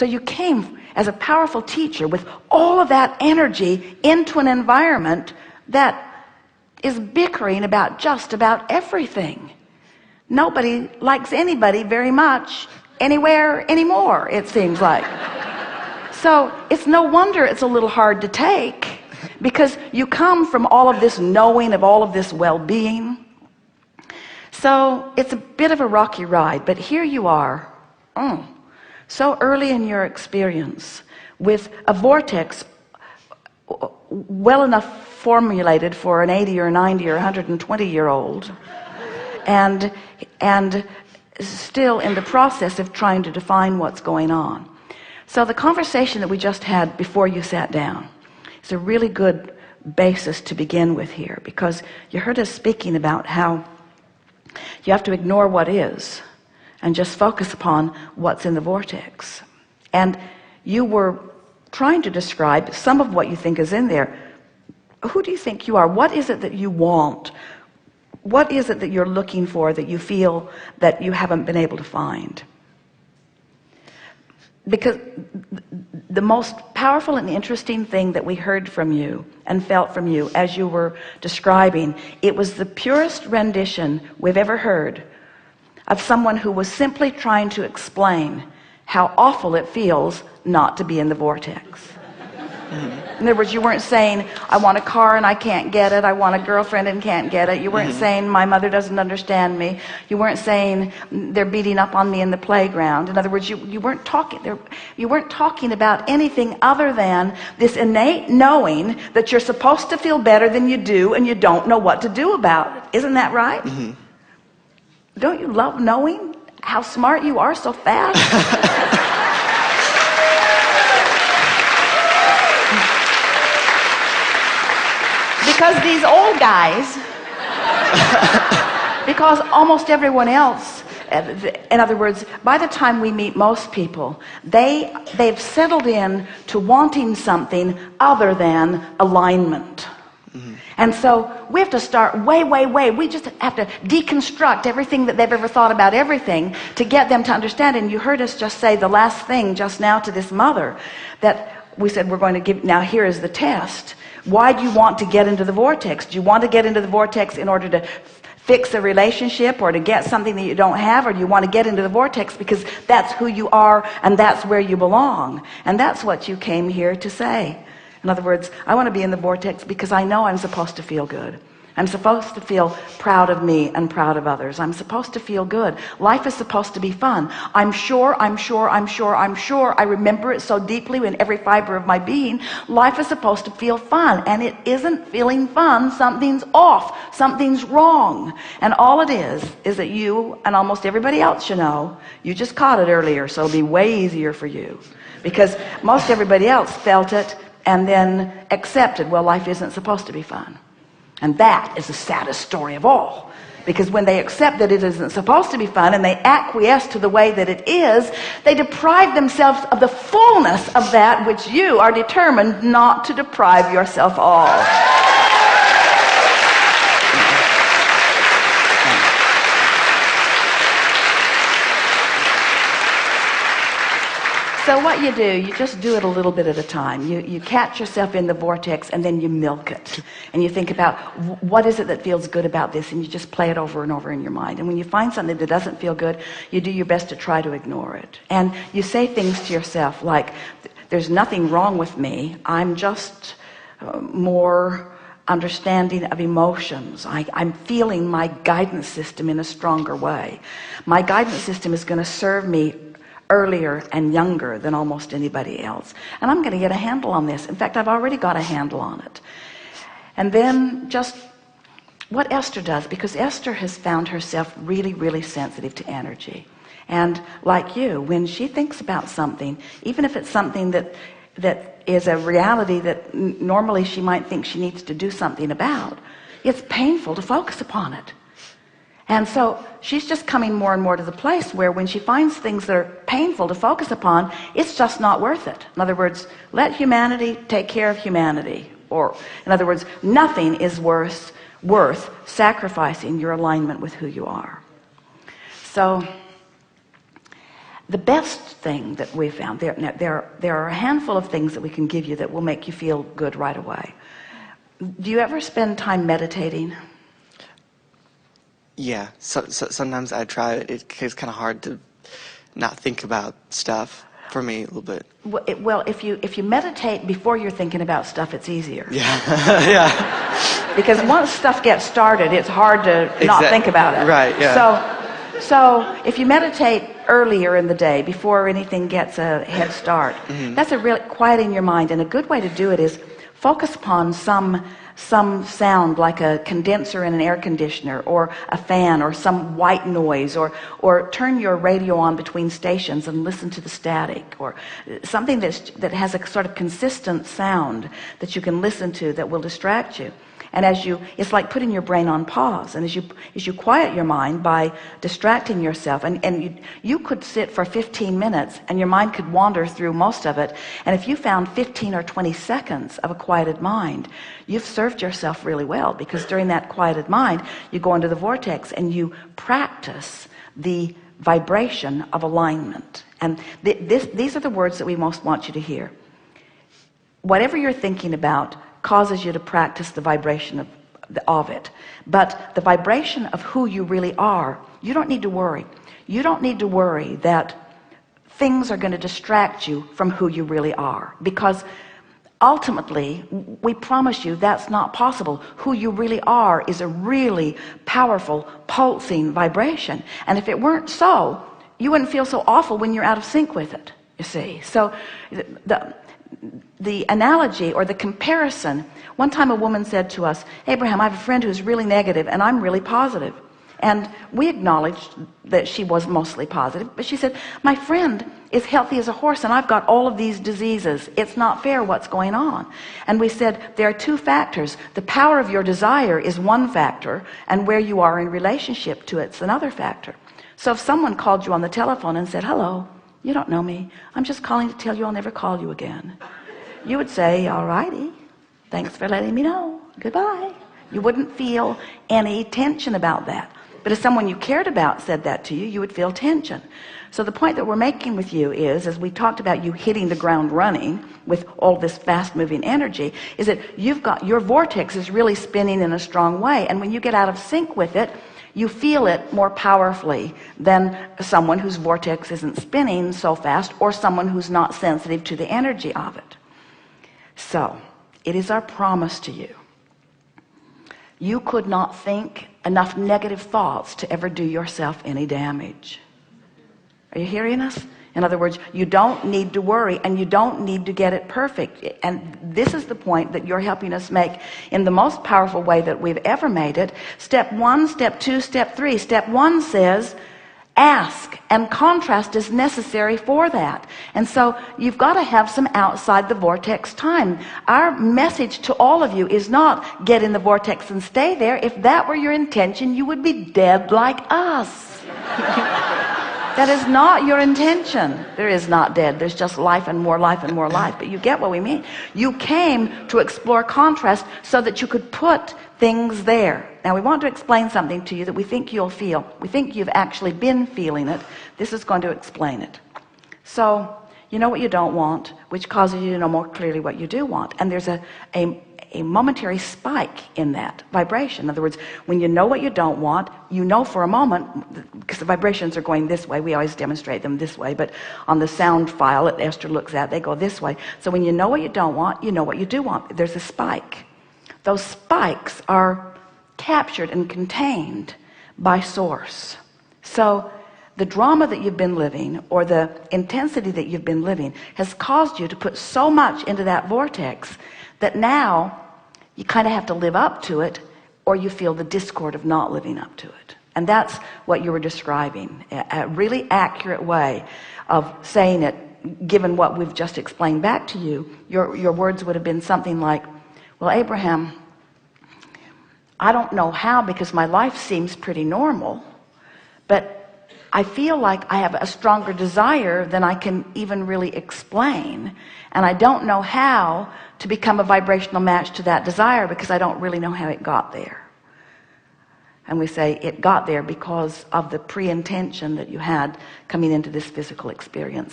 So you came as a powerful teacher with all of that energy into an environment that is bickering about just about everything. Nobody likes anybody very much anywhere anymore, it seems like. So it's no wonder it's a little hard to take, because you come from all of this knowing of all of this well-being. So it's a bit of a rocky ride, but here you are, so early in your experience, with a vortex well enough formulated for an 80 or 90 or 120-year-old, and still in the process of trying to define what's going on. So the conversation that we just had before you sat down is a really good basis to begin with here, because you heard us speaking about how you have to ignore what is and just focus upon what's in the vortex. And you were trying to describe some of what you think is in there. Who do you think you are? What is it that you want? What is it that you're looking for that you feel that you haven't been able to find? Because the most powerful and interesting thing that we heard from you and felt from you as you were describing, it was the purest rendition we've ever heard of someone who was simply trying to explain how awful it feels not to be in the vortex. In other words, you weren't saying, I want a car and I can't get it. I want a girlfriend and can't get it. You weren't saying, my mother doesn't understand me. You weren't saying, they're beating up on me in the playground. In other words, you weren't talking about anything other than this innate knowing that you're supposed to feel better than you do, and you don't know what to do about it. Isn't that right? Don't you love knowing how smart you are so fast? Because these old guys, because almost everyone else, in other words, by the time we meet most people, they've settled in to wanting something other than alignment. And so we have to start way. We just have to deconstruct everything that they've ever thought about everything to get them to understand. And you heard us just say the last thing just now to this mother, that we said we're going to give, now here is the test. Why do you want to get into the vortex? Do you want to get into the vortex in order to fix a relationship or to get something that you don't have, or do you want to get into the vortex because that's who you are and that's where you belong? And that's what you came here to say. In other words, I want to be in the vortex because I know I'm supposed to feel good. I'm supposed to feel proud of me and proud of others. I'm supposed to feel good. Life is supposed to be fun. I'm sure. I remember it so deeply in every fiber of my being. Life is supposed to feel fun, and it isn't feeling fun. Something's off. Something's wrong. And all it is that you and almost everybody else you know, you just caught it earlier, so it'll be way easier for you. Because most everybody else felt it and then accepted, well, life isn't supposed to be fun. And that is the saddest story of all, because when they accept that it isn't supposed to be fun and they acquiesce to the way that it is, they deprive themselves of the fullness of that which you are determined not to deprive yourself of. So what you do, you just do it a little bit at a time. You catch yourself in the vortex and then you milk it. And you think about, what is it that feels good about this? And you just play it over and over in your mind. And when you find something that doesn't feel good, you do your best to try to ignore it. And you say things to yourself like, there's nothing wrong with me. I'm just more understanding of emotions. I'm feeling my guidance system in a stronger way. My guidance system is going to serve me earlier and younger than almost anybody else, and I'm going to get a handle on this. In fact, I've already got a handle on it. And then just what Esther does, because Esther has found herself really sensitive to energy, and like you, when she thinks about something, even if it's something that is a reality that normally she might think she needs to do something about, it's painful to focus upon it. And so she's just coming more and more to the place where when she finds things that are painful to focus upon, it's just not worth it. In other words, let humanity take care of humanity. Or, in other words, nothing is worth sacrificing your alignment with who you are. So the best thing that we found, there are a handful of things that we can give you that will make you feel good right away. Do you ever spend time meditating? Yeah, so sometimes I try. It's kind of hard to not think about stuff for me a little bit. Well, if you meditate before you're thinking about stuff, it's easier. Yeah, yeah. Because once stuff gets started, it's hard to not think about it. Right, yeah. So if you meditate earlier in the day before anything gets a head start, that's a real quieting your mind. And a good way to do it is focus upon some sound, like a condenser in an air conditioner, or a fan, or some white noise, or turn your radio on between stations and listen to the static, or something that has a sort of consistent sound that you can listen to that will distract you. And it's like putting your brain on pause. And as you quiet your mind by distracting yourself, and you could sit for 15 minutes and your mind could wander through most of it. And if you found 15 or 20 seconds of a quieted mind, you've served yourself really well, because during that quieted mind, you go into the vortex and you practice the vibration of alignment. And these are the words that we most want you to hear. Whatever you're thinking about causes you to practice the vibration of it. But the vibration of who you really are, you don't need to worry. You don't need to worry that things are going to distract you from who you really are, because ultimately, we promise you that's not possible. Who you really are is a really powerful, pulsing vibration. And if it weren't so, you wouldn't feel so awful when you're out of sync with it, you see. So the analogy or the comparison, one time a woman said to us, Abraham, I have a friend who's really negative and I'm really positive. And we acknowledged that she was mostly positive, but she said, my friend is healthy as a horse and I've got all of these diseases. It's not fair what's going on. And we said, there are two factors. The power of your desire is one factor, and where you are in relationship to it's another factor. So if someone called you on the telephone and said, hello, you don't know me, I'm just calling to tell you I'll never call you again, you would say, all righty, thanks for letting me know, goodbye. You wouldn't feel any tension about that. But if someone you cared about said that to you, you would feel tension. So the point that we're making with you is, as we talked about you hitting the ground running with all this fast moving energy, is that you've got, your vortex is really spinning in a strong way. And when you get out of sync with it, you feel it more powerfully than someone whose vortex isn't spinning so fast, or someone who's not sensitive to the energy of it. So it is our promise to you. You could not think enough negative thoughts to ever do yourself any damage. Are you hearing us? In other words, you don't need to worry, and you don't need to get it perfect. And this is the point that you're helping us make in the most powerful way that we've ever made it. Step 1, step 2, step 3. Step 1 says, ask, and contrast is necessary for that. And so you've got to have some outside the vortex time. Our message to all of you is not get in the vortex and stay there. If that were your intention, you would be dead like us. That is not your intention. There is not dead. There's just life and more life and more life. But you get what we mean. You came to explore contrast so that you could put things there. Now we want to explain something to you that we think you'll feel. We think you've actually been feeling it. This is going to explain it. So you know what you don't want, which causes you to know more clearly what you do want. And there's a momentary spike in that vibration. In other words, when you know what you don't want, you know for a moment, because the vibrations are going this way. We always demonstrate them this way, but on the sound file that Esther looks at, they go this way. So when you know what you don't want, you know what you do want. There's a spike. Those spikes are captured and contained by source. So the drama that you've been living, or the intensity that you've been living, has caused you to put so much into that vortex that now you kind of have to live up to it, or you feel the discord of not living up to it. And that's what you were describing, a really accurate way of saying it. Given what we've just explained back to you, your words would have been something like, well, Abraham, I don't know how, because my life seems pretty normal, but I feel like I have a stronger desire than I can even really explain, and I don't know how to become a vibrational match to that desire, because I don't really know how it got there. and we say it got there because of the pre-intention that you had coming into this physical experience.